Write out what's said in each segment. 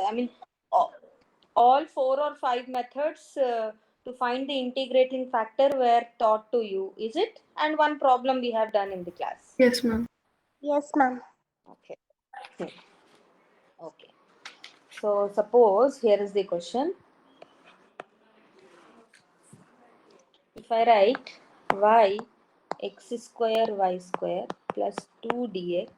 I mean, all 4 or 5 methods to find the integrating factor were taught to you, is it? And one problem we have done in the class. Yes, ma'am. Yes, ma'am. Okay. Okay. So suppose here is the question. If I write y x square y square plus 2 dx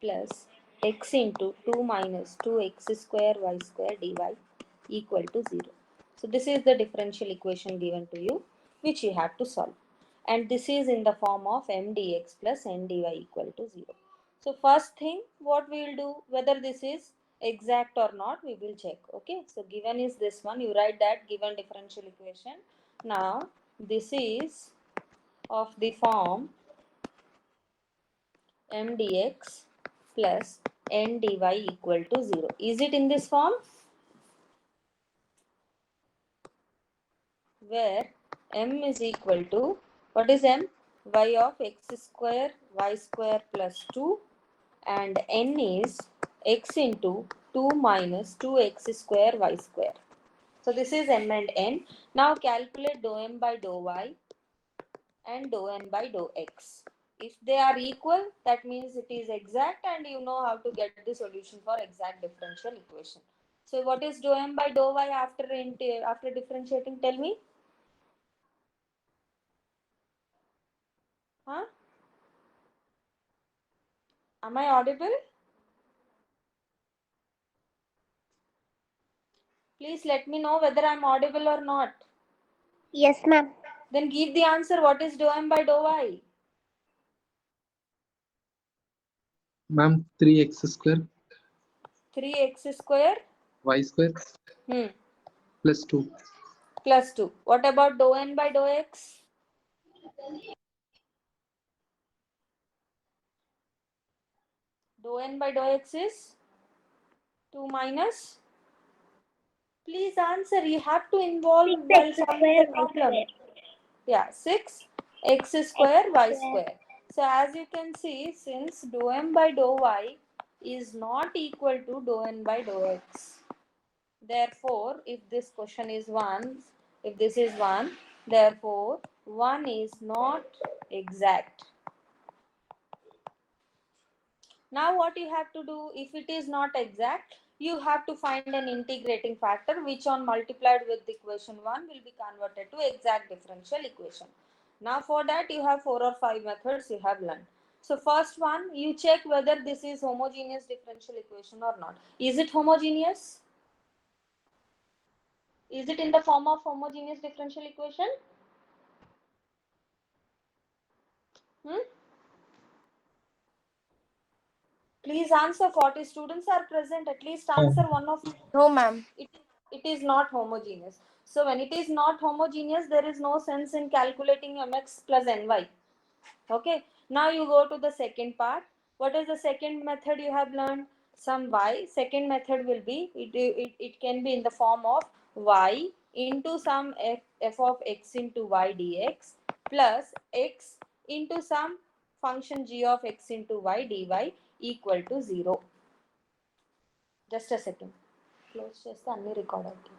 plus x into 2 minus 2x square y square dy equal to 0. So this is the differential equation given to you, which you have to solve. And this is in the form of m dx plus n dy equal to 0. So first thing, what we will do, whether this is exact or not, we will check. Okay, so given is this one, you write that given differential equation. Now this is of the form m dx plus n dy equal to 0. Is it in this form? Where m is equal to, what is m? Y of x square y square plus 2, and n is x into 2 minus 2x square y square. So this is m and n. Now calculate dou m by dou y and dou n by dou x. If they are equal, that means it is exact and you know how to get the solution for exact differential equation. So what is dou m by dou y after differentiating? Tell me. Huh? Am I audible? Please let me know whether I am audible or not. Yes, ma'am. Then give the answer. What is dou m by dou y? Ma'am, 3x square 3x square y square plus 2. plus 2. What about dou n by dou x? Dou n by dou x is 2 minus. Please answer. You have to involve 6x while solving square the y problem. square. Yeah, 6x square y square. So as you can see, since dou m by dou y is not equal to dou n by dou x, therefore if this question is 1, if this is 1, therefore 1 is not exact. Now what you have to do, if it is not exact, you have to find an integrating factor which on multiplied with equation 1 will be converted to exact differential equation. Now for that you have 4 or 5 methods you have learned. So first one, you check whether this is homogeneous differential equation or not. Is it homogeneous? Is it in the form of homogeneous differential equation? Please answer. 40 students are present. At least answer one of. No, ma'am. It is not homogeneous. So when it is not homogeneous, there is no sense in calculating mx plus ny. Okay. Now you go to the second part. What is the second method you have learned? Some y. Second method will be, it can be in the form of y into some f of x into y dx plus x into some function g of x into y dy equal to 0. Just a second. Close చేస్తే అన్ని record అవుతాయి.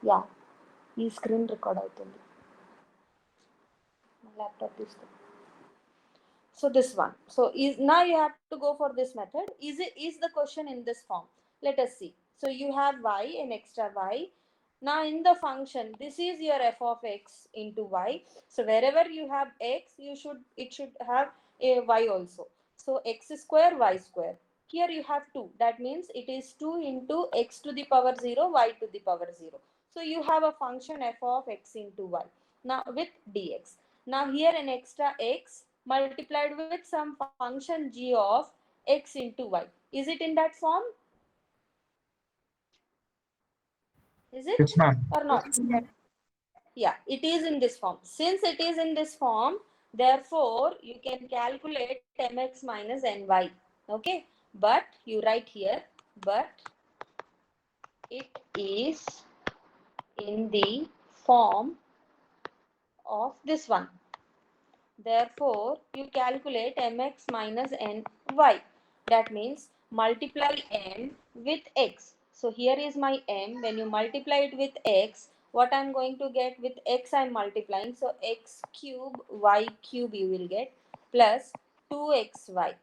Yeah ఈ screen record అవుతుంది. Laptop తీసుకో. So this one. So is now you have to go for this method. Is the question in this form? Let us see. So you have y and extra y. Now in the function, this is your f of x into y. So wherever you have x, it should have a y also. So x square y square. Here you have 2. That means it is 2 into x to the power 0, y to the power 0. So you have a function f of x into y. Now with dx. Now here an extra x multiplied with some function g of x into y. Is it in that form? Is it Yes, ma'am. or not? Yeah, it is in this form. Since it is in this form, therefore you can calculate mx minus ny. Okay, but you write here, but it is in the form of this one. Therefore, you calculate mx minus ny. That means multiply m with x. So here is my m. When you multiply it with x, what I'm going to get with x I'm multiplying. So x cube y cube you will get plus 2xy.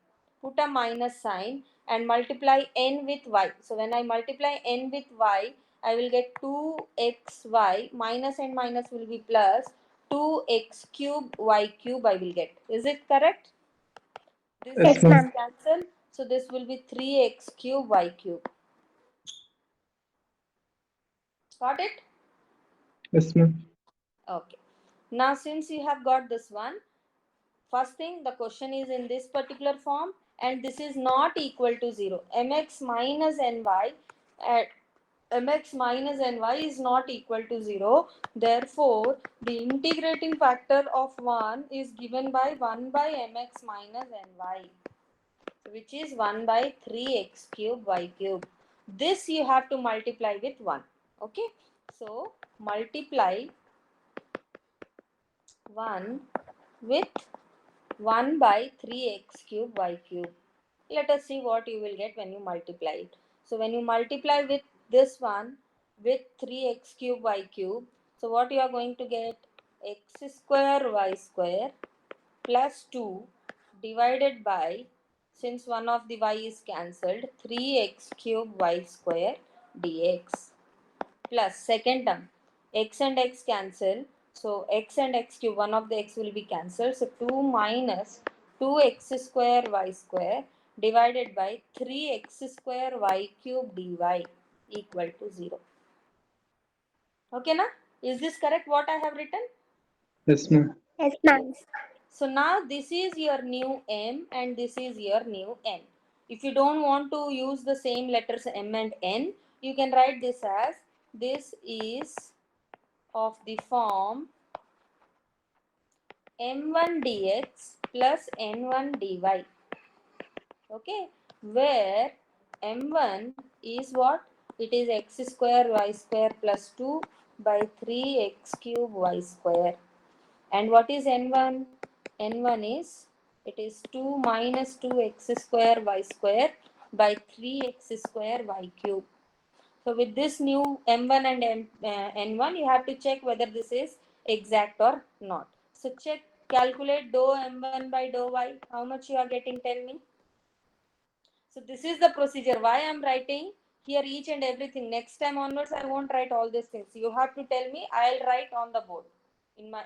Put a minus sign and multiply n with y. So when I multiply n with y, I will get 2xy minus and minus will be plus 2x cube y cube I will get. Is it correct? This Yes, Yes, x ma'am. is ma'am. cancelled. So this will be 3x cube y cube. Got it? Yes, ma'am. Okay. Now since you have got this one, first thing the question is in this particular form and this is not equal to 0. mx minus ny at mx minus ny is not equal to 0. Therefore, the integrating factor of 1 is given by 1 by mx minus ny, which is 1 by 3x cube y cube. This you have to multiply with 1. Okay. So, multiply 1 with 1 by 3x cube y cube. Let us see what you will get when you multiply it. So when you multiply with this one with 3x cube y cube, so what you are going to get? X square y square plus 2 divided by, since one of the y is cancelled, 3x cube y square dx plus second term x and x cancel, so x and x cube, one of the x will be cancelled, so 2 minus 2x square y square divided by 3x square y cube dy equal to 0. Okay na? Is this correct what I have written? Yes, ma'am. Yes, ma'am. Yes. So now this is your new m and this is your new n. If you don't want to use the same letters m and n, you can write this as, this is of the form m1 dx plus n1 dy. Okay, where m1 is what? It is x square y square plus 2 by 3x cube y square. And what is n1? n1 is, it is 2 minus 2x square y square by 3x square y cube. So with this new m1 and n1, you have to check whether this is exact or not. So check, calculate dou m1 by dou y. How much you are getting? Tell me. So this is the procedure. Why I am writing here each and everything. Next time onwards, I won't write all these things. You have to tell me. I'll write on the board,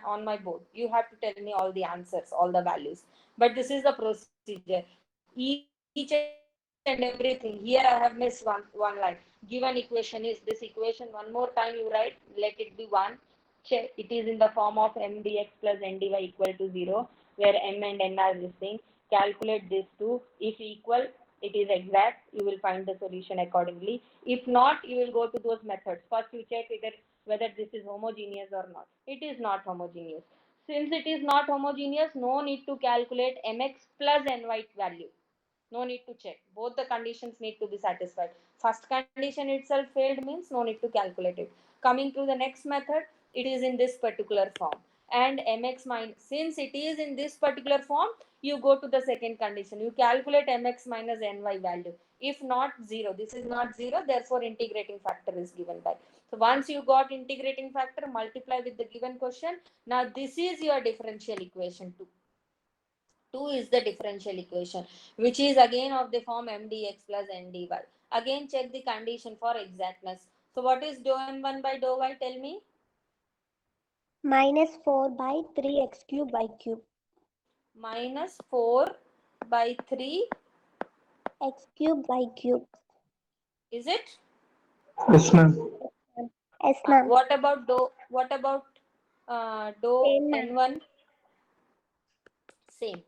on my board. You have to tell me all the answers, all the values. But this is the procedure. Each and everything. Here I have missed one line. Given equation is this equation. One more time you write. Let it be 1. Check. It is in the form of mdx plus ndy equal to 0, where m and n are this thing. Calculate these two. If equal, it is exact. You will find the solution accordingly. If not, you will go to those methods. First, you check whether this is homogeneous or not. It is not homogeneous. Since it is not homogeneous, no need to calculate mx plus ny value. No need to check. Both the conditions need to be satisfied. First condition itself failed means no need to calculate it. Coming to the next method, it is in this particular form. And mx minus, since it is in this particular form, you go to the second condition. You calculate mx minus ny value. If not 0, this is not 0, therefore integrating factor is given by. So once you got integrating factor, multiply with the given question. Now this is your differential equation 2. 2 is the differential equation, which is again of the form mdx plus ndy. Again check the condition for exactness. So what is dou m1 by dou y? Tell me. Minus 4 by 3x cube y cube. Minus 4 by 3. X cube y cube. Is it? Yes, ma'am. Yes, ma'am. What about dou Same, ma'am. n1? Same.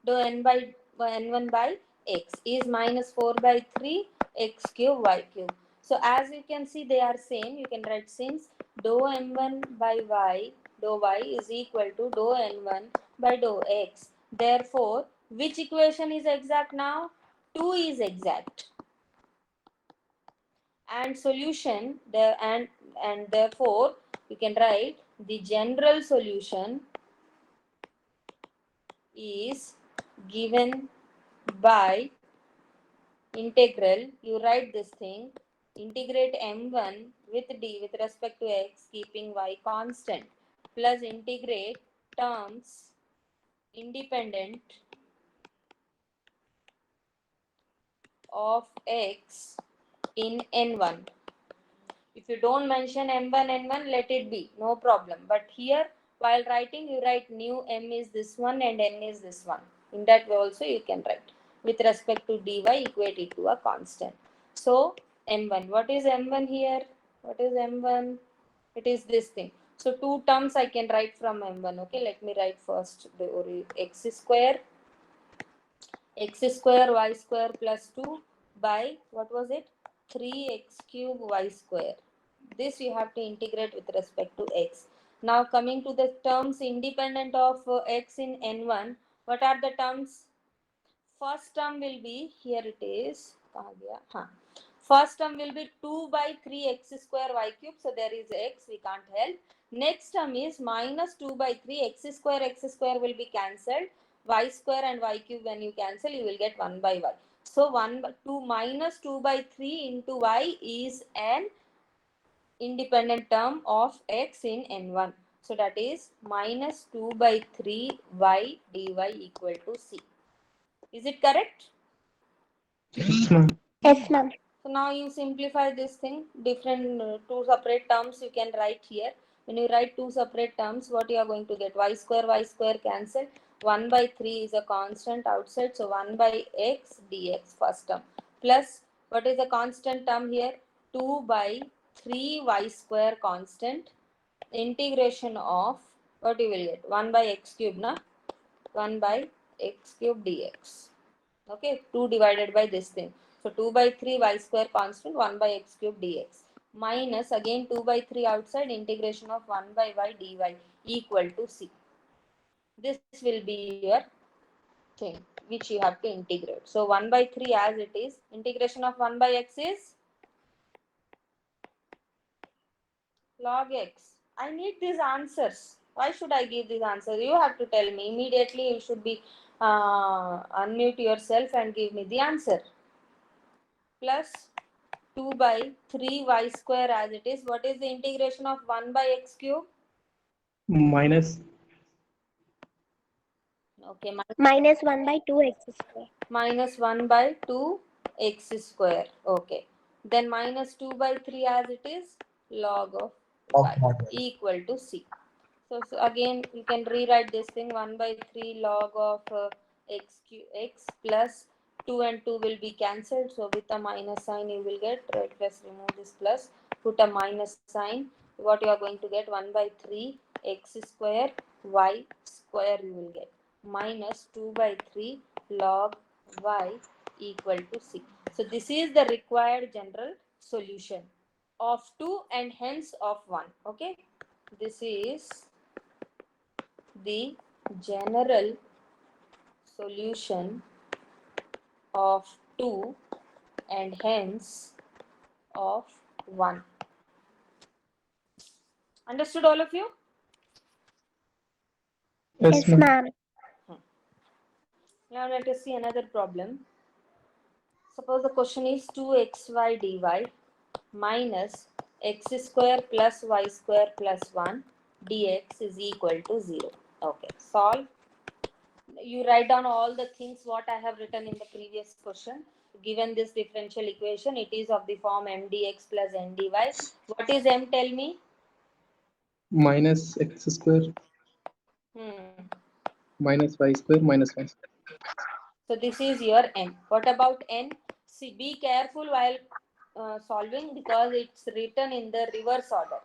Dou n1 by x is minus 4 by 3 x cube y cube. So as you can see, they are same. You can write, since dou m1 by y, dou y is equal to dou n1 by dou x. Therefore, which equation is exact now? 2 is exact. And solution there, and therefore you can write the general solution is given by integral, you write this thing, integrate m1 with d with respect to x keeping y constant, plus integrate terms independent of x in n1. If you don't mention m1, n1, let it be, no problem. But here, while writing, you write new m is this one and n is this one. In that way also you can write. With respect to dy, equate it to a constant. So, m1. What is m1 here? What is m1? It is this thing. So, two terms I can write from m1. Okay, let me write first the x square y square plus 2 by, what was it? 3x cube y square. This you have to integrate with respect to x. Now coming to the terms independent of x in n1, what are the terms? First term will be, here it is, first term will be 2 by 3x square y cube, so there is x, we can't help. Next term is minus 2 by 3 x square will be cancelled, y square and y cube when you cancel you will get 1 by y. So 2 minus 2 by 3 into y is an independent term of x in n1. So that is minus 2 by 3 y dy equal to c. Is it correct? Yes, ma'am. Yes, ma'am. So now you simplify this thing, different two separate terms you can write here. When you write two separate terms, what you are going to get? Y square cancel. 1 by 3 is a constant outside. So 1 by x dx first term. Plus, what is the constant term here? 2 by 3 y square constant. Integration of, what you will get? 1 by x cube, na? 1 by x cube dx. Okay, 2 divided by this thing. So 2 by 3 y square constant 1 by x cube dx minus again 2 by 3 outside integration of 1 by y dy equal to c. This will be your thing which you have to integrate. So 1 by 3 as it is, integration of 1 by x is log x. I need these answers. Why should I give these answers? You have to tell me immediately. You should be unmute yourself and give me the answer. Plus 2 by 3 y square as it is. What is the integration of 1 by x cube? Minus Okay, Minus 1 by 2x square. minus 1 by 2 x square. Okay. Then minus 2 by 3 as it is, log of y equal to c. So again, you can rewrite this thing 1 by 3 log of x plus 2 and 2 will be cancelled. So with a minus sign you will get, right, let's remove this plus, put a minus sign. What you are going to get 1 by 3 x square y square you will get minus 2 by 3 log y equal to c. So this is the required general solution of 2 and hence of 1. Okay. This is the general solution of 2 and hence of 1. Understood all of you? yes, Yes, ma'am. ma'am. Now let us see another problem. Suppose the question is 2xy dy minus x square plus y square plus 1 dx is equal to 0. Okay, solve. You write down all the things what I have written in the previous question. Given this differential equation, it is of the form m dx plus n dy. What is m? Tell me. Minus x square minus y square minus 1. So this is your m. What about n? See, be careful while solving because it's written in the reverse order.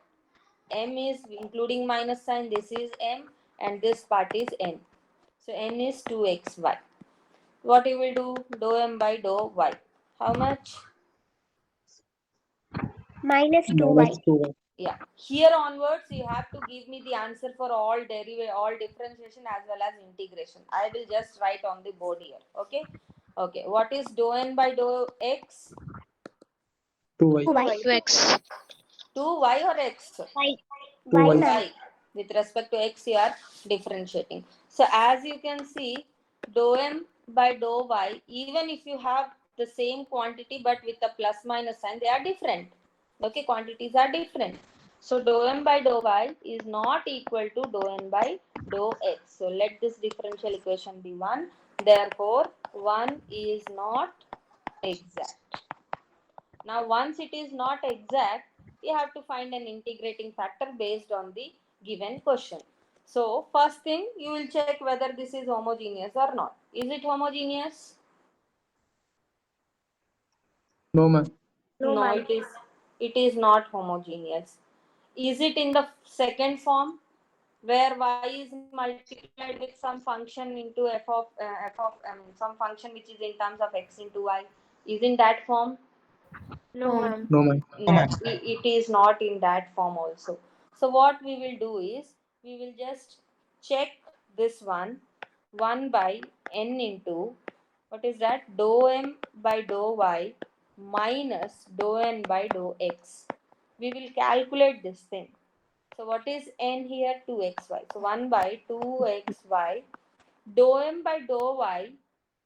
M is including minus sign. This is m and this part is n. So n is 2xy. What you will do? Dou m by dou y. How much? Minus 2y. Minus 2y. Yeah. Here onwards, you have to give me the answer for all derivation, all differentiation as well as integration. I will just write on the board here. Okay. Okay. What is dou n by dou x? 2y. 2y. 2y or x? Y. 2y. Y, ma'am. Y. With respect to x, you are differentiating. So as you can see, dou m by dou y, even if you have the same quantity but with a plus minus sign, they are different. Okay, quantities are different. So dou m by dou y is not equal to dou n by dou x. So let this differential equation be 1. Therefore, 1 is not exact. Now, once it is not exact, you have to find an integrating factor based on the given question. So, first thing, you will check whether this is homogeneous or not. Is it homogeneous? No, ma'am. No, No, ma'am. it is not homogeneous. Is it in the second form where y is multiplied with some function into some function which is in terms of x into y? Is in that form? No, ma'am. No, ma'am. No, it is not in that form also. So what we will do is, we will just check this one, 1 by n into, what is that, dou m by dou y minus dou n by dou x. We will calculate this thing. So what is n here? 2xy. So 1 by 2xy. Dou m by dou y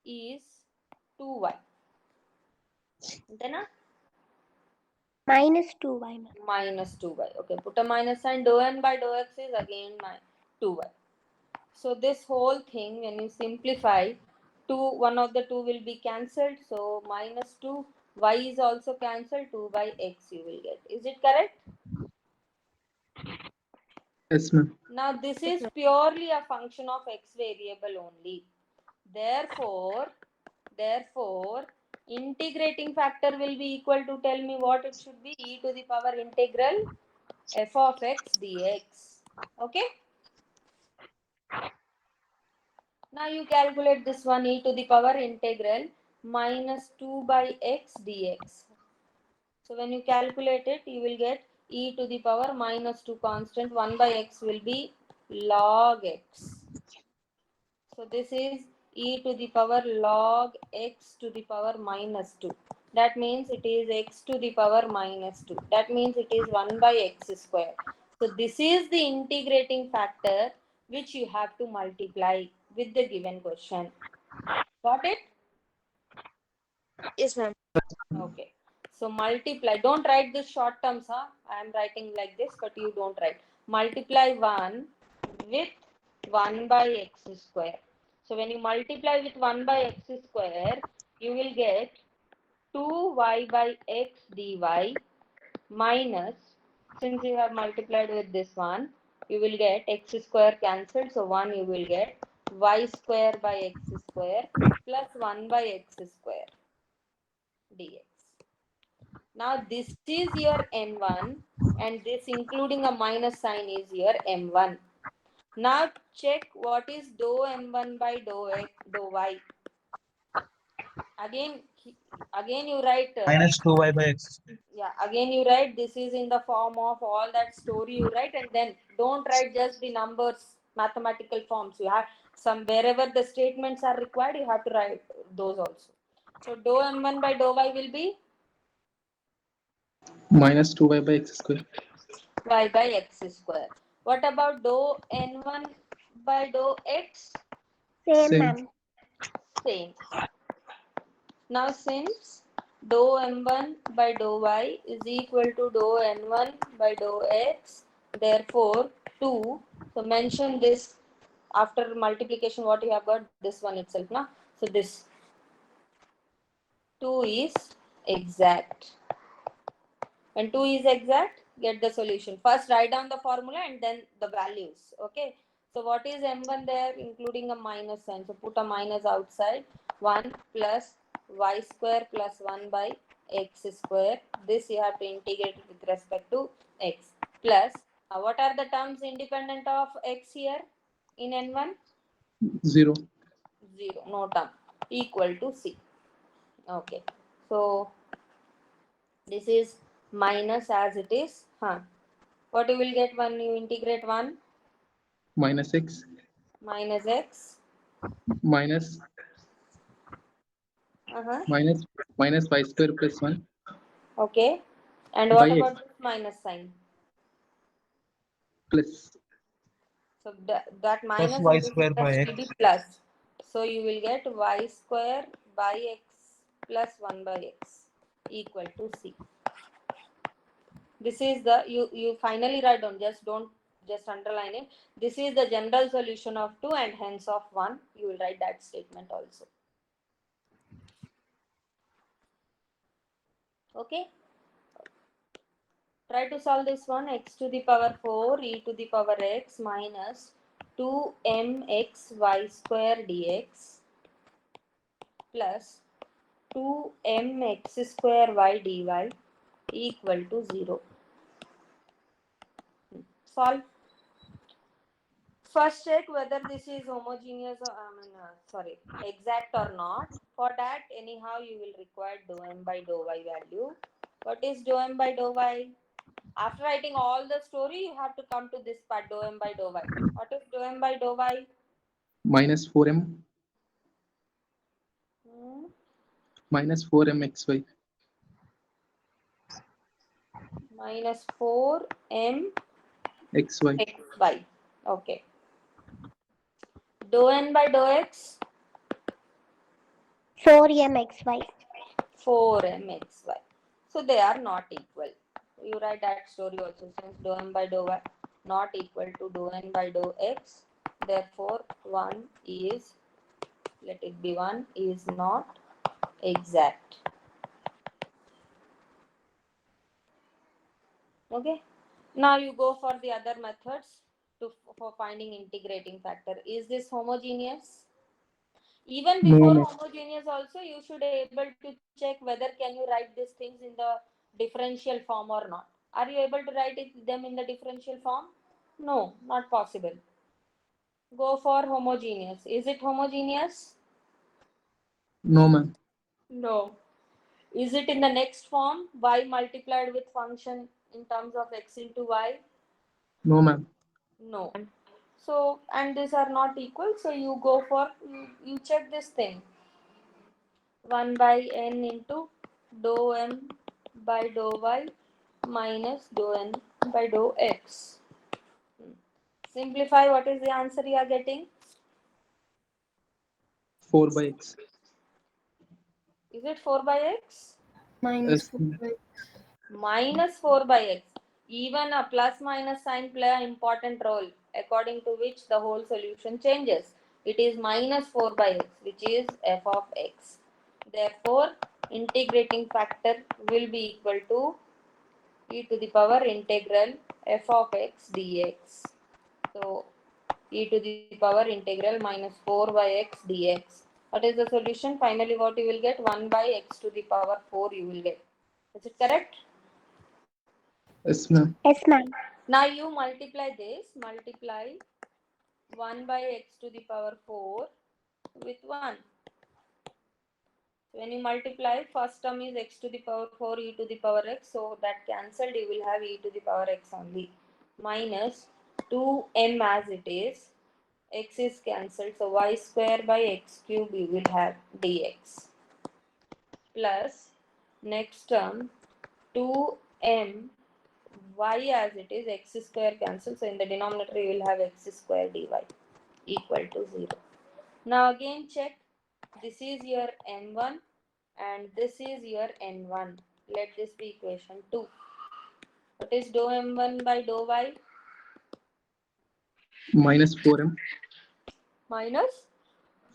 is 2y. Then Minus 2y, ma'am. minus 2y. Okay, put a minus sign. Dou n by dou x is again 2y. So this whole thing, when you simplify, one of the two will be cancelled. So minus 2, y is also cancelled. 2 by x you will get. Is it correct? Yes, ma'am. Now this is purely a function of x variable only. Therefore, integrating factor will be equal to, tell me what it should be, e to the power integral f of x dx. Okay. Now you calculate this one, e to the power integral minus 2 by x dx. So when you calculate it, you will get e to the power minus 2 constant, 1 by x will be log x. So this is e to the power log x to the power minus 2. That means it is x to the power minus 2. That means it is 1 by x square. So this is the integrating factor which you have to multiply with the given question. Got it? Yes, ma'am. Okay. So multiply. Don't write this short terms, huh? I am writing like this, but you don't write. Multiply 1 with 1 by x square. So when you multiply with 1 by x square, you will get 2y by x dy minus, since you have multiplied with this one, you will get x square cancelled. So 1 you will get y square by x square plus 1 by x square dx. Now this is your m1 and this including a minus sign is your m1. Now check what is dou m1 by dou y. Again, you write minus 2y by x. yeah, again you write, this is in the form of all that story you write, and then don't write just the numbers, mathematical forms. You have some, wherever the statements are required, you have to write those also. So dou m1 by dou y will be Minus 2y by x square. y by x square. What about dou n1 by dou x? Same, Same. ma'am. Same. Now since dou m1 by dou y is equal to dou n1 by dou x, therefore 2. So mention this after multiplication, what you have got, this one itself. Now, so this 2 is exact. When 2 is exact, get the solution. First write down the formula and then the values. Okay. So what is m1 there, including a minus sign? So put a minus outside. 1 plus y square plus 1 by x square. This you have to integrate with respect to x. Plus, what are the terms independent of x here in n1? 0. 0. No term. Equal to c. Okay. So this is minus as it is. What you will get when you integrate 1? Minus x. Minus x. Minus minus y square plus 1 Okay. And by what x about this minus sign? plus So that minus y and this square by will be plus. So you will get y square by x plus 1 by x equal to c. This is the, you finally write down, don't just underline it. This is the general solution of 2 and hence of 1. You will write that statement also. Okay. Try to solve this one. X to the power 4 e to the power x minus 2mxy square dx plus 2mx square y dy equal to 0. Solve. First check whether this is homogeneous or exact or not. For that, anyhow, you will require dou m by dou y value. What is dou m by dou y? After writing all the story, you have to come to this part, dou m by dou y. What is dou m by dou y? minus 4m Hmm? minus 4m xy Minus 4m xy xy. Okay. Dou n by dou x? 4mxy. 4mxy. So they are not equal. You write that story also, since dou m by dou y not equal to dou n by dou x. Therefore, 1 is, let it be 1, is not exact. Okay. Now you go for the other methods for finding integrating factor. Is this homogeneous? Even No, before no. homogeneous also, you should be able to check whether can you write these things in the differential form or not. Are you able to write them in the differential form? No, not possible. Go for homogeneous. Is it homogeneous? No, ma'am. No. Is it in the next form, y multiplied with function in terms of x into y? No, ma'am. No. So, and these are not equal, so you go for, you check this thing. 1 by n into dou m by dou y minus dou n by dou x. Simplify, what is the answer you are getting? 4 by x. Is it 4 by x? Yes. Minus 4 by x. Even a plus minus sign play an important role, according to which the whole solution changes. It is minus 4 by x, which is f of x. Therefore, integrating factor will be equal to e to the power integral f of x dx. So, e to the power integral minus 4 by x dx. What is the solution? Finally, what you will get? 1 by x to the power 4 you will get. Is it correct? Yes, ma'am. Yes, ma'am. Now you multiply this, multiply 1 by x to the power 4 with 1. When you multiply, first term is x to the power 4 e to the power x, so that cancelled, you will have e to the power x only. Minus 2m as it is, x is cancelled, so y square by x cube you will have dx. Plus, next term 2m y as it is, x square cancel, so in the denominator you will have x square dy equal to 0. Now again check, this is your n1 and this is your n1. Let this be equation 2. What is dou m1 by dou y? Minus 4m. Minus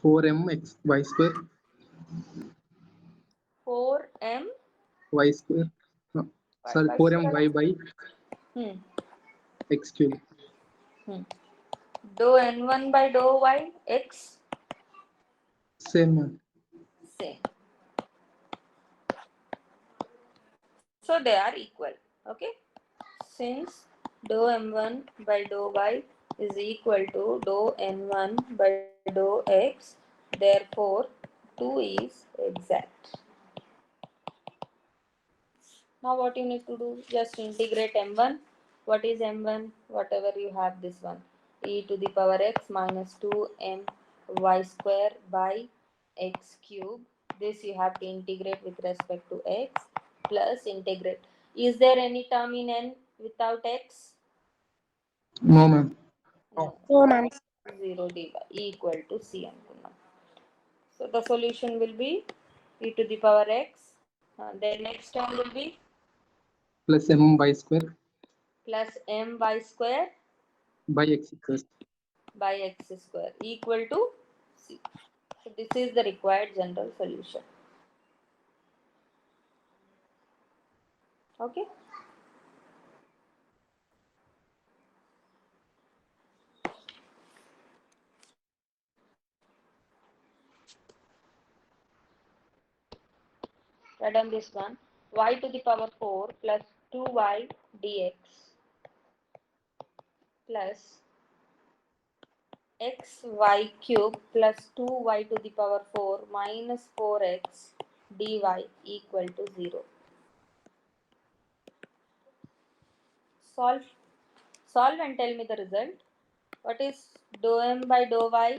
4m x y square 4m y square. Sorry, by 4m square. y by Hmm. x cube. Dou n1 by dou y x, Same, ma'am. same. So they are equal. Okay. Since dou m1 by dou y is equal to dou n1 by dou x, therefore 2 is exact. Now what you need to do, just integrate m1. What is m1? Whatever you have, this one, e to the power x minus 2m y square by x cube. This you have to integrate with respect to x plus integrate. Is there any term in n without x? No, ma'am. No, ma'am. 0 dy equal to c అనుకున్నాం. So the solution will be e to the power x. Then next term will be plus m y square plus my square by x square. by x square equal to c. So this is the required general solution. Okay. Write down this one. Y to the power 4 plus 2y dx plus xy cube plus 2y to the power 4 minus 4x dy equal to 0. Solve and tell me the result. What is dou m by dou y?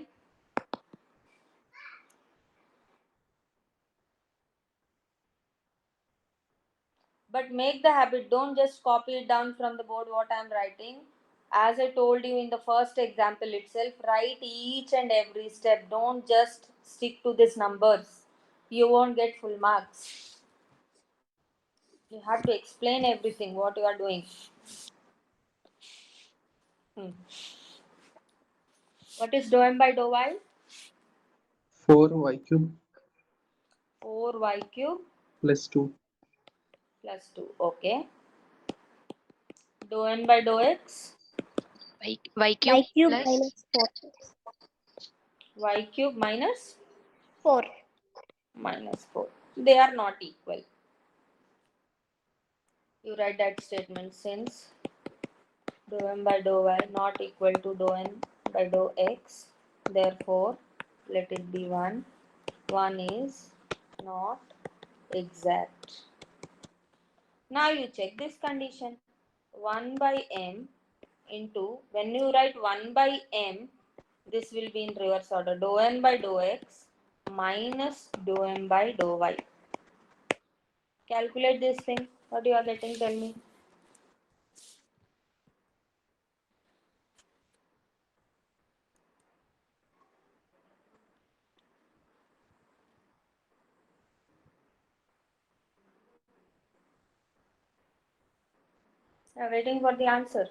But make the habit, don't just copy it down from the board what I am writing. As I told you in the first example itself, write each and every step. Don't just stick to these numbers. You won't get full marks. You have to explain everything what you are doing. What is dou m by dou y? 4y cube 4y cube plus 2 plus 2. Okay. Dou n by dou x? Y y cube cube plus minus 4. Y cube minus 4. 4. They are not equal. You write that statement since dou m by dou y not equal to dou n by dou x. Therefore, let it be 1. 1 is not exact. Now you check this condition. 1 by m into, when you write 1 by m, this will be in reverse order. Dou n by dou x minus dou m by dou y. Calculate this thing. What you are getting? Tell me. I am waiting for the answer.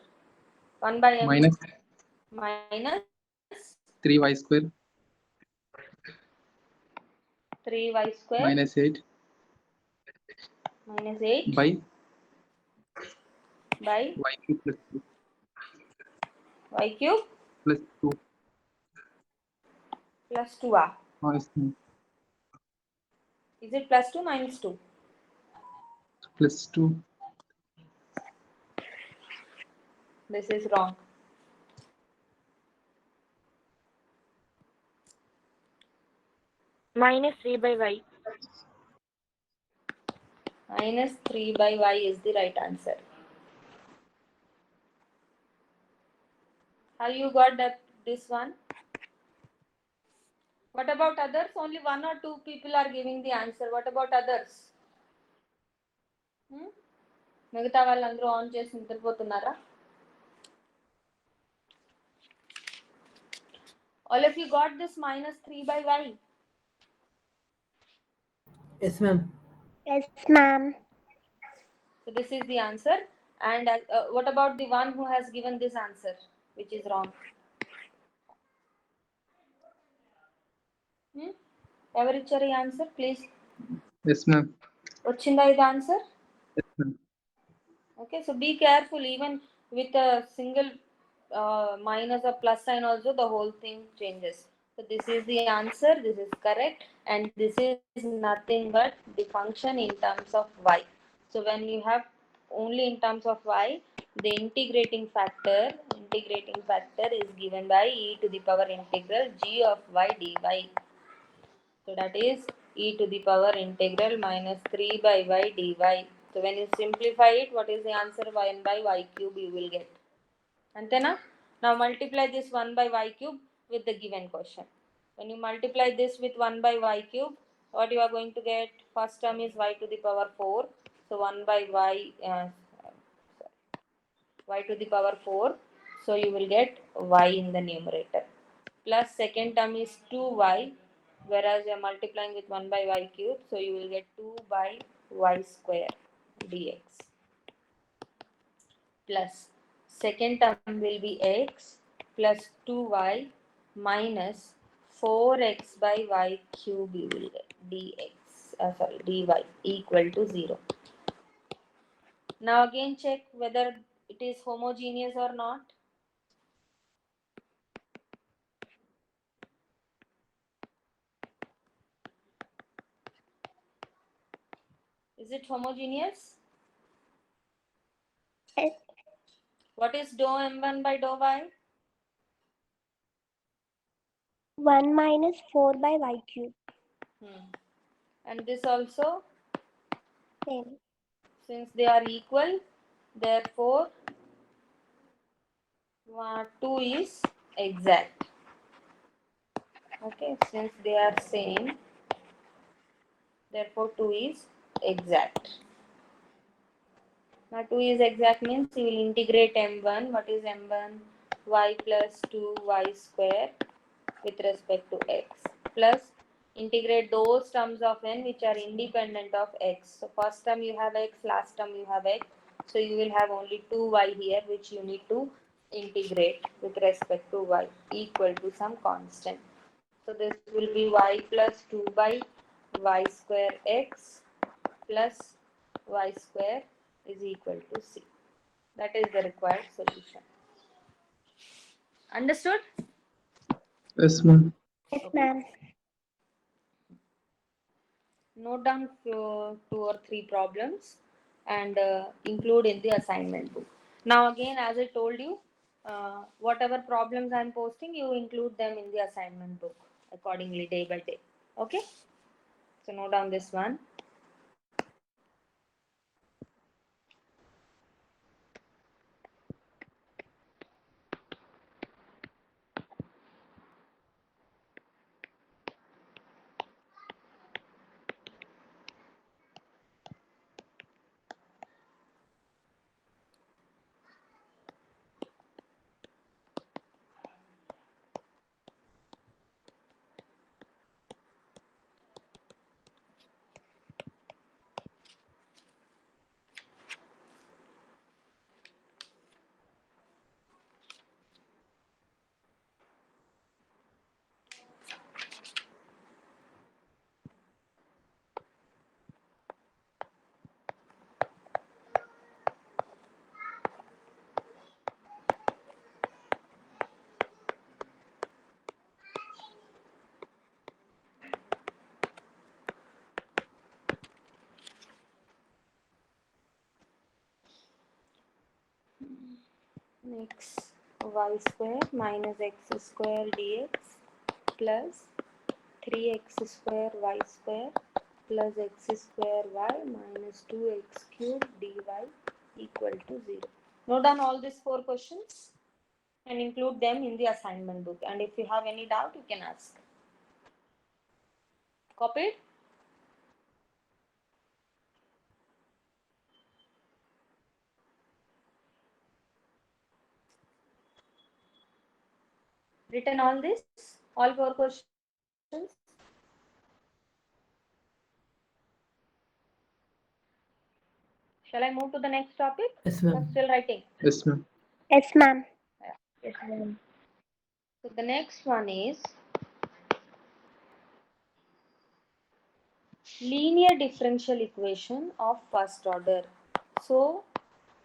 1 by m minus minus 3y square 3y square minus 8 minus 8 by by y cube plus 2 y cube plus 2 plus 2. minus Is it plus 2 minus 2? plus 2 This is wrong. Minus 3 by y. Minus 3 by y is the right answer. How you got that? This one? What about others? Only 1 or 2 people are giving the answer. What about others? మిగతా వాళ్ళందరూ on చేసి నిద్రపోతున్నారా? All of you got this minus 3 by y? Yes, ma'am. Yes, ma'am. So this is the answer. And what about the one who has given this answer, which is wrong? ఎవరిచ్చారు ఈ answer? Please. yes ma'am వచ్చిందా ఇది answer? yes ma'am Okay, so be careful. Even with a single minus or plus sign also, the whole thing changes. So this is the answer. This is correct, and this is nothing but the function in terms of y. So when you have only in terms of y, the integrating factor is given by e to the power integral g of y dy. So that is e to the power integral minus 3 by y dy. So when you simplify it, what is the answer? 1 by y cube you will get. Antena? Now multiply this 1 by y cube with the given question. When you multiply this with 1 by y cube, what you are going to get? First term is y to the power 4. So 1 by y to the power 4 So you will get y in the numerator. Plus second term is 2y, whereas you are multiplying with 1 by y cube. So you will get 2 by y square dx. Plus second term will be x plus 2y minus 4x by y cube you will get dx, dy equal to 0. Now again check whether it is homogeneous or not. Is it homogeneous? Yes. What is dou m1 by dou y? 1 minus 4 by y cube. And this also, Same. since they are equal, therefore 2 is exact. Okay, since they are same, therefore 2 is exact. Now 2 is exact means you will integrate m1. What is m1? Y plus 2y square with respect to x, plus integrate those terms of n which are independent of x. So first term you have x, last term you have x. So you will have only 2y here which you need to integrate with respect to y equal to some constant. So this will be y plus 2 by y square x plus y square is equal to c. That is the required solution. Understood? Yes, ma'am. Yes, Okay. ma'am. Note down 2 or 3 problems and include in the assignment book. Now again, as I told you, whatever problems I am posting, you include them in the assignment book accordingly day by day. Okay? So note down this one. Next, y square minus x square dx plus 3x square y square plus x square y minus 2x cube dy equal to 0. Note down all these 4 questions and include them in the assignment book. And if you have any doubt, you can ask. Copied? Written all this? All 4 questions? Shall I move to the next topic? Yes, Or ma'am. still writing? Yes, ma'am. Yes, ma'am. Yes, ma'am. So the next one is linear differential equation of first order. So,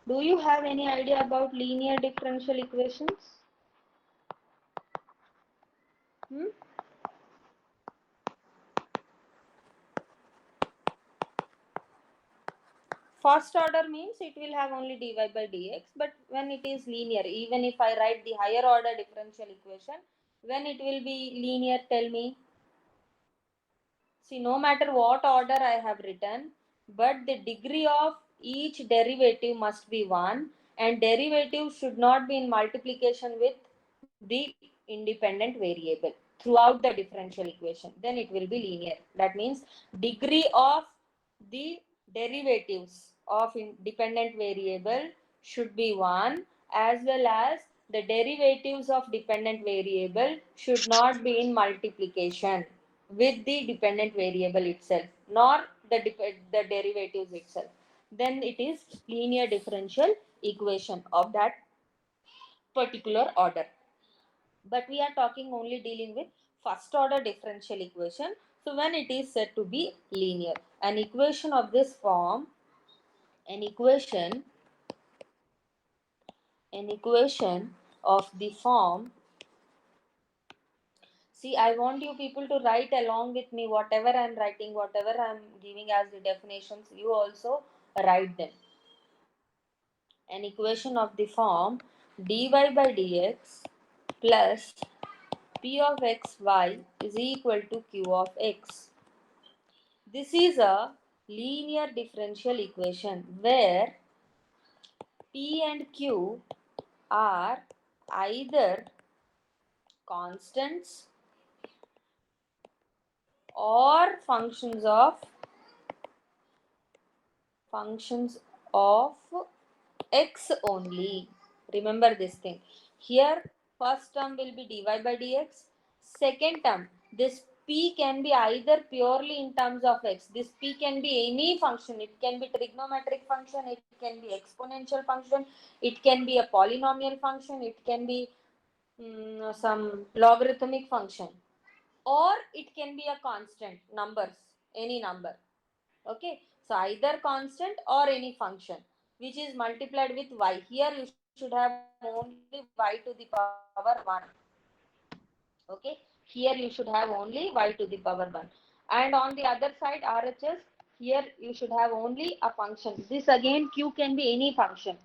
do you have any idea about linear differential equations? First order means it will have only dy by dx, but when it is linear, even if I write the higher order differential equation, when it will be linear, tell me. See, no matter what order I have written, but the degree of each derivative must be 1, and derivative should not be in multiplication with the independent variable throughout the differential equation. Then it will be linear. That means degree of the derivatives of independent variable should be 1, as well as the derivatives of dependent variable should not be in multiplication with the dependent variable itself, nor the derivatives itself. Then it is linear differential equation of that particular order. But we are talking only dealing with first order differential equation. So when it is said to be linear, an equation of this form, an equation of the form, see, I want you people to write along with me whatever I am writing, whatever I am giving as the definitions, you also write them. An equation of the form dy by dx plus p of xy is equal to q of x. This is a linear differential equation where p and q are either constants or functions of x only. Remember this thing. Here first term will be dy by dx. Second term, this p can be either purely in terms of x. This p can be any function. It can be trigonometric function. It can be exponential function. It can be a polynomial function. It can be some logarithmic function. Or it can be a constant, numbers, any number. Okay, so either constant or any function which is multiplied with y. Here you should have only y to the power 1. Okay, here you should have only y to the power 1. And on the other side, RHS, here you should have only a function. This again, q can be any function,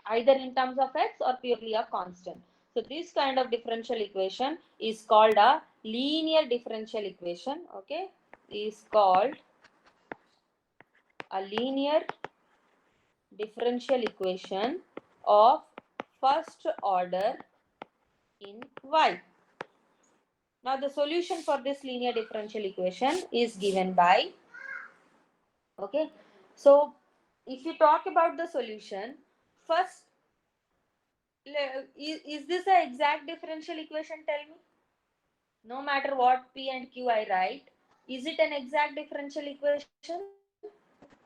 either in terms of x or purely a constant. So this kind of differential equation is called a linear differential equation. Okay, is called a linear differential equation of first order in y. Now the solution for this linear differential equation is given by, okay, so if you talk about the solution, first, is this an exact differential equation? Tell me. No matter what p and q I write, is it an exact differential equation?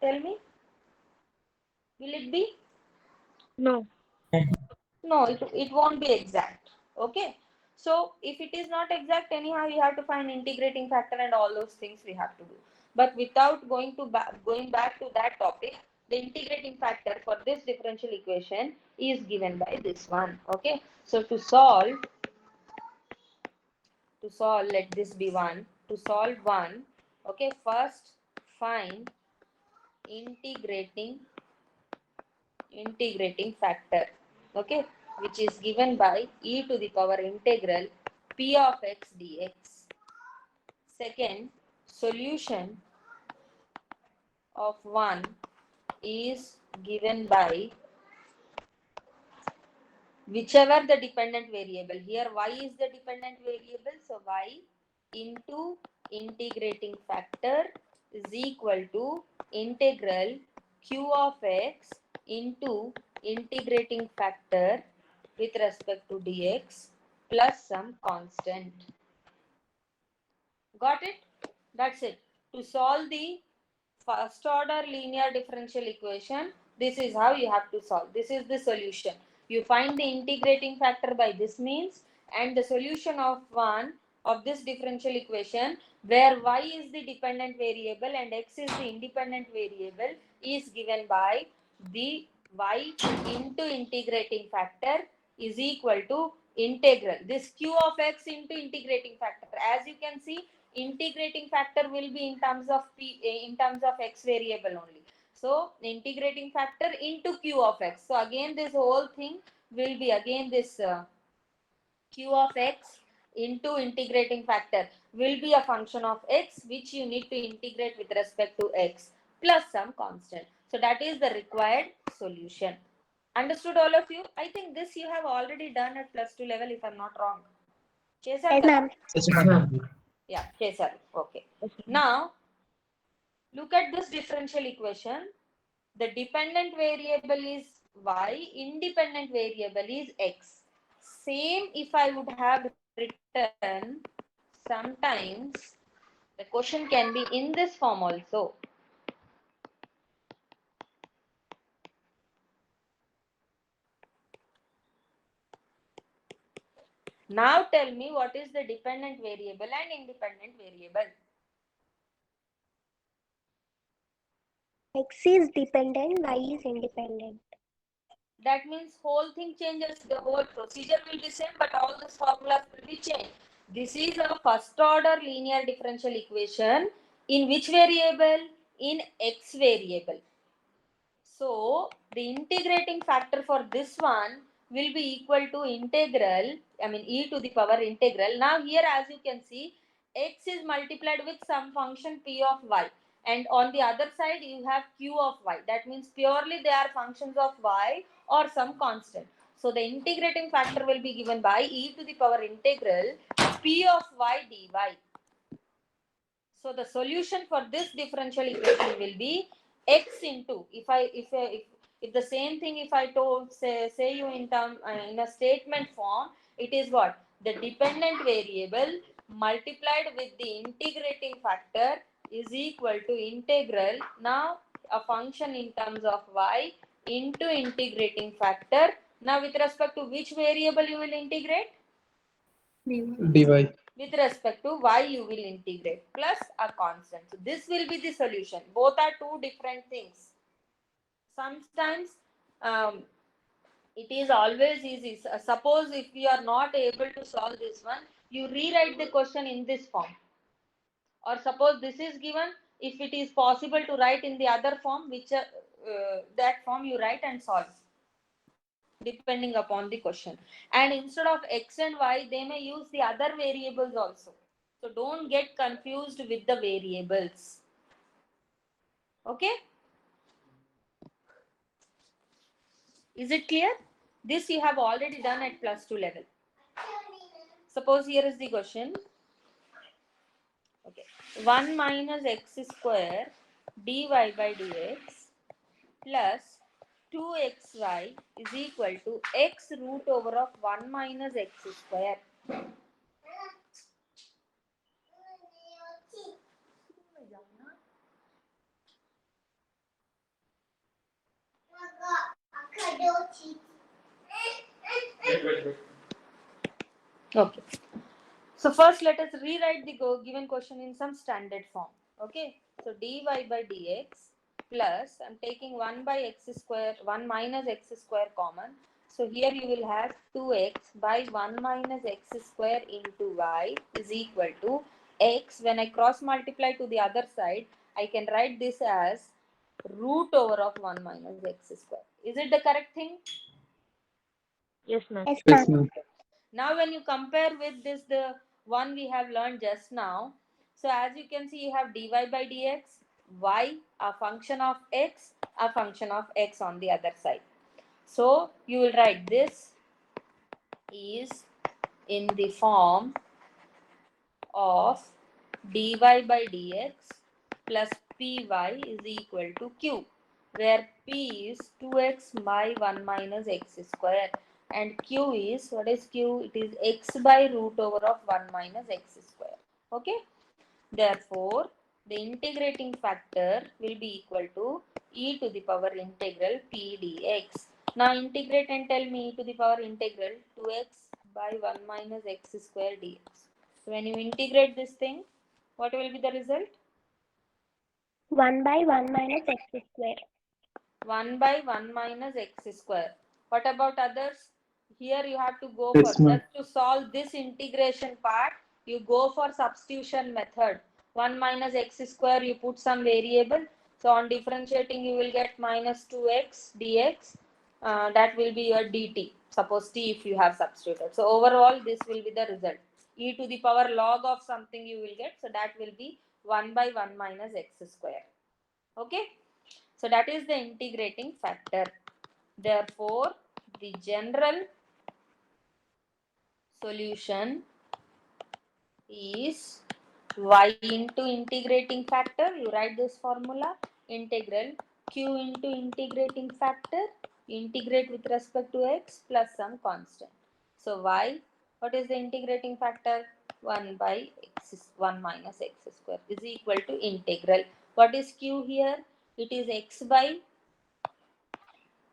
Tell me. Will it be? No. No, it won't be exact. Okay. So if it is not exact, anyhow you have to find integrating factor and all those things we have to do. But without going back to that topic, the integrating factor for this differential equation is given by this one. Okay. So to solve, let this be 1. To solve 1, okay, first find integrating factor, okay, which is given by e to the power integral p of x dx. Second, solution of 1 is given by whichever the dependent variable. Here y is the dependent variable, so y into integrating factor is equal to integral q of x into integrating factor with respect to dx plus some constant. Got it? That's it. To solve the first order linear differential equation, this is how you have to solve. This is the solution. You find the integrating factor by this means, and the solution of one of this differential equation where y is the dependent variable and x is the independent variable is given by the y into integrating factor is equal to integral this q of x into integrating factor. As you can see, integrating factor will be in terms of x variable only. So integrating factor into q of x. So again this whole thing will be again this q of x into integrating factor will be a function of x which you need to integrate with respect to x plus some constant. So that is the required solution. Understood all of you? I think this you have already done at +2 level if I'm not wrong. Chesaru Yes, kada? ma'am. Yes, ma'am. Yeah, chesaru. Okay. Now look at this differential equation. The dependent variable is y, independent variable is x. Same if I would have written, sometimes the question can be in this form also. Now tell me what is the dependent variable and independent variable. X is dependent, Y is independent. That means whole thing changes, the whole procedure will be same, but all the formulas will be changed. This is a first order linear differential equation in which variable? In x variable. So the integrating factor for this one will be equal to integral, I mean e to the power integral. Now here as you can see, x is multiplied with some function p of y, and on the other side you have q of y. That means purely they are functions of y or some constant. So the integrating factor will be given by e to the power integral p of y dy. So the solution for this differential equation will be x into, if the same thing if I told say you in term in a statement form, it is what? The dependent variable multiplied with the integrating factor is equal to integral, now a function in terms of y into integrating factor. Now with respect to which variable you will integrate? dy. With respect to y you will integrate plus a constant. So this will be the solution. Both are two different things. Sometimes it is always easy. Suppose if you are not able to solve this one, you rewrite the question in this form. Or suppose this is given, if it is possible to write in the other form, which that form you write and solve, depending upon the question. And instead of x and y, they may use the other variables also. So don't get confused with the variables. Okay? Is it clear? This you have already done at +2 level. Suppose here is the question. Okay. 1 minus x square dy by dx plus 2xy is equal to x root over of 1 minus x square. Okay. So first let us rewrite the given question in some standard form. Okay. So dy by dx plus, I'm taking 1 by x square, 1 minus x square common. So here you will have 2x by 1 minus x square into y is equal to x. When I cross multiply to the other side, I can write this as root over of 1 minus x square. Is it the correct thing? Yes, ma'am. Yes, Yes, ma'am. ma'am. Now when you compare with this, the one we have learned just now, so as you can see, you have dy by dx, y a function of x, a function of x on the other side. So you will write this is in the form of dy by dx plus py is equal to q, where p is 2x by 1 minus x square and q is, what is q? It is x by root over of 1 minus x square. Okay. Therefore, the integrating factor will be equal to e to the power integral p dx. Now integrate and tell me e to the power integral 2x by 1 minus x square dx. So when you integrate this thing, what will be the result? 1 by 1 minus x square. 1 by 1 minus x square. What about others? Here you have to go for, Yes, ma'am. just to solve this integration part, you go for substitution method. 1 minus x square, you put some variable. So on differentiating, you will get minus 2x dx. That will be your dt. Suppose t if you have substituted. So overall, this will be the result. E to the power log of something you will get. So that will be 1 by 1 minus x square. Okay. So that is the integrating factor. Therefore, the general solution is y into integrating factor. You write this formula, integral q into integrating factor, integrate with respect to x plus some constant. So y, what is the integrating factor? 1 by x is 1 minus x square is equal to integral. What is q here? It is x by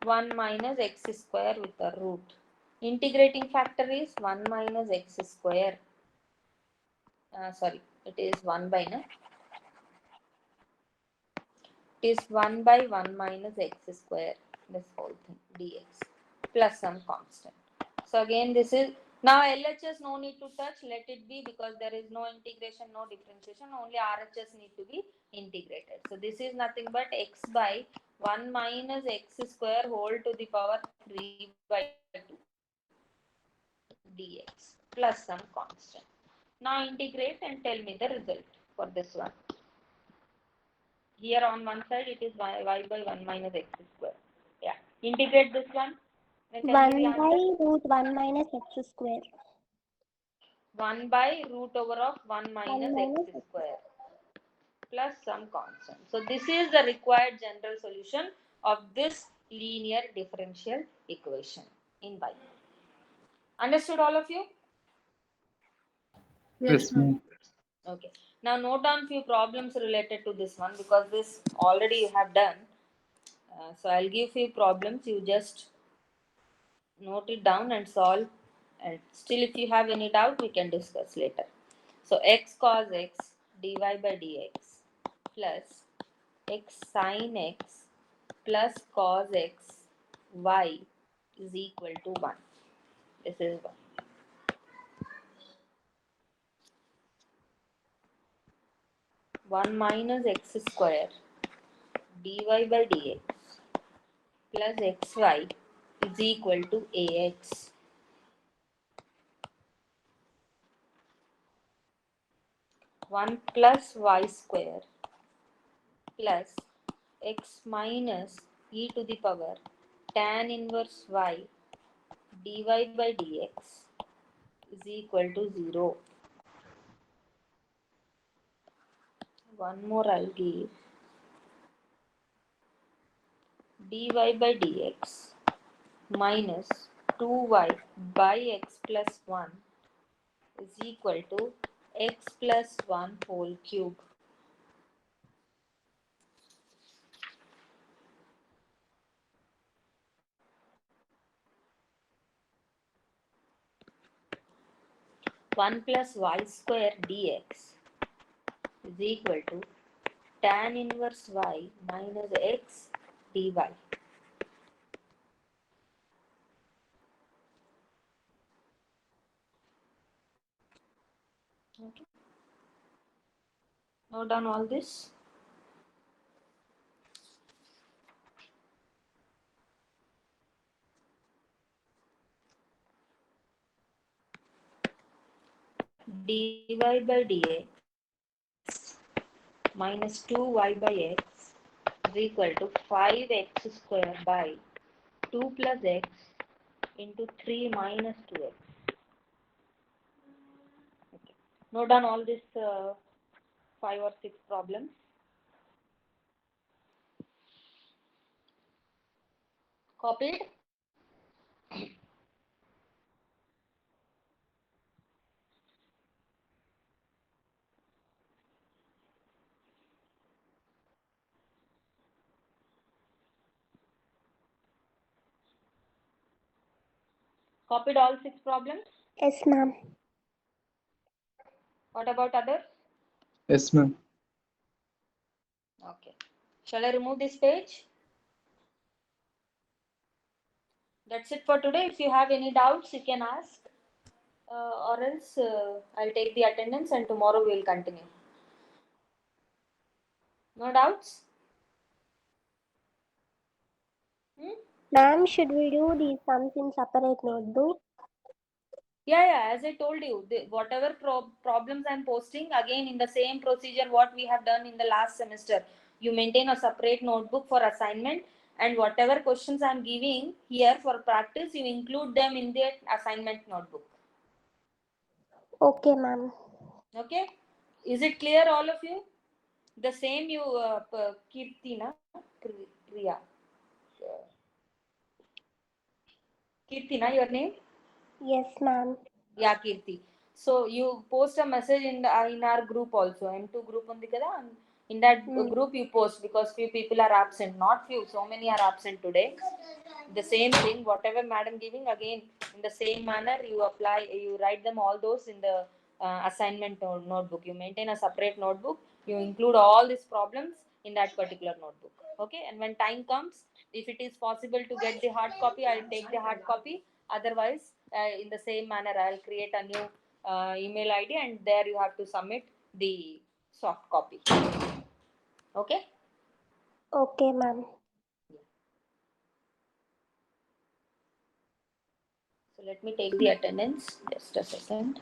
1 minus x square with a root. Integrating factor is 1 minus x square. Sorry, it is 1 by, no? It is 1 by 1 minus x square, this whole thing, dx, plus some constant. So again, this is, now LHS no need to touch, let it be, because there is no integration, no differentiation, only RHS need to be integrated. So this is nothing but x by 1 minus x square whole to the power 3 by 2 dx plus some constant. Now integrate and tell me the result for this one. Here on one side it is y by 1 minus x square. Yeah. Integrate this one. Then tell me the 1 by answer. root 1 minus x square. 1 by root over of 1 1 minus minus x x. square plus some constant. So this is the required general solution of this linear differential equation in y. Understood all of you? Yes, ma'am. Okay. Now note down few problems related to this one, because this already you have done. So I'll give few problems. You just note it down and solve, and still if you have any doubt we can discuss later. So x cos x dy by dx plus x sin x plus cos x y is equal to 1. This is 1. One minus x square dy by dx plus xy is equal to ax. 1 plus y square plus x minus e to the power tan inverse y dy by dx is equal to 0. One more I'll give. Dy by dx minus 2y by x plus 1 is equal to x plus 1 whole cube. One plus y square dx is equal to tan inverse y minus x dy. Okay. Note down all this. Dy by dx minus 2y by x is equal to 5x square by 2 plus x into 3 minus 2x. Okay. Note down all these 5 or 6 problems. Copied? Copied all 6 problems? Yes, ma'am. What about others? Yes, ma'am. Okay. Shall I remove this page? That's it for today. If you have any doubts, you can ask. Or else I'll take the attendance and tomorrow we will continue. No doubts? Ma'am, should we do these sums in separate notebook? Yeah, as I told you, whatever problems I'm posting, again in the same procedure what we have done in the last semester. You maintain a separate notebook for assignment, and whatever questions I'm giving here for practice, you include them in the assignment notebook. Okay, ma'am. Okay? Is it clear, all of you? The same you, Kirtina, Kriya. Kirtina, your name? Yes, ma'am. Yeah, Kirti. So you post a message in our group also. M2 group undi kada. In that group you post, because few people are absent. Not few, so many are absent today. The same thing, whatever madam giving, again in the same manner you apply. You write them all those in the assignment notebook. You maintain a separate notebook. You include all these problems in that particular notebook. Okay. And when time comes, if it is possible to get the hard copy, I'll take the hard copy. Otherwise, in the same manner, I'll create a new email ID, and there you have to submit the soft copy. Okay. Okay, ma'am. So let me take the attendance. Just a second.